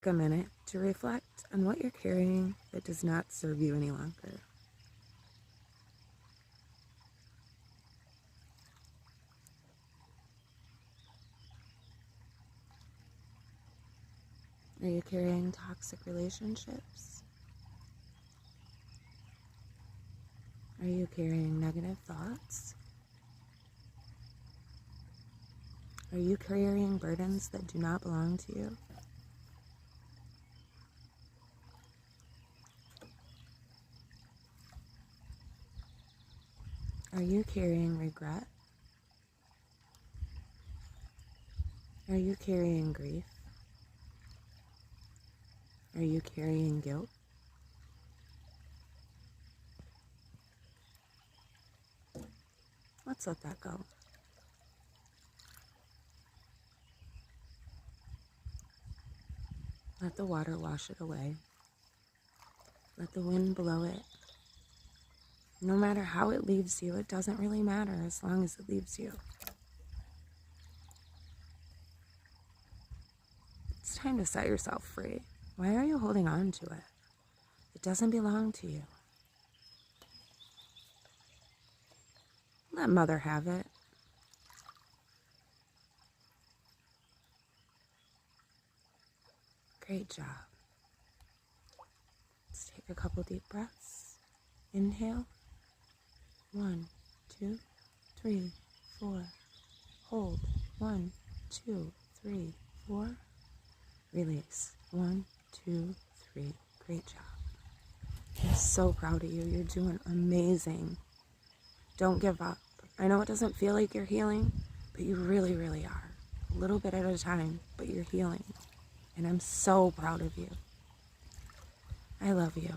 Take a minute to reflect on what you're carrying that does not serve you any longer. Are you carrying toxic relationships? Are you carrying negative thoughts? Are you carrying burdens that do not belong to you? Are you carrying regret? Are you carrying grief? Are you carrying guilt? Let's let that go. Let the water wash it away. Let the wind blow it. No matter how it leaves you, it doesn't really matter as long as it leaves you. It's time to set yourself free. Why are you holding on to it? It doesn't belong to you. Let Mother have it. Great job. Let's take a couple deep breaths. Inhale. 1, 2, 3, 4. Hold. 1, 2, 3, 4. Release. 1, 2, 3. Great job. I'm so proud of you. You're doing amazing. Don't give up. I know it doesn't feel like you're healing, but you really, really are. A little bit at a time, but you're healing. And I'm so proud of you. I love you.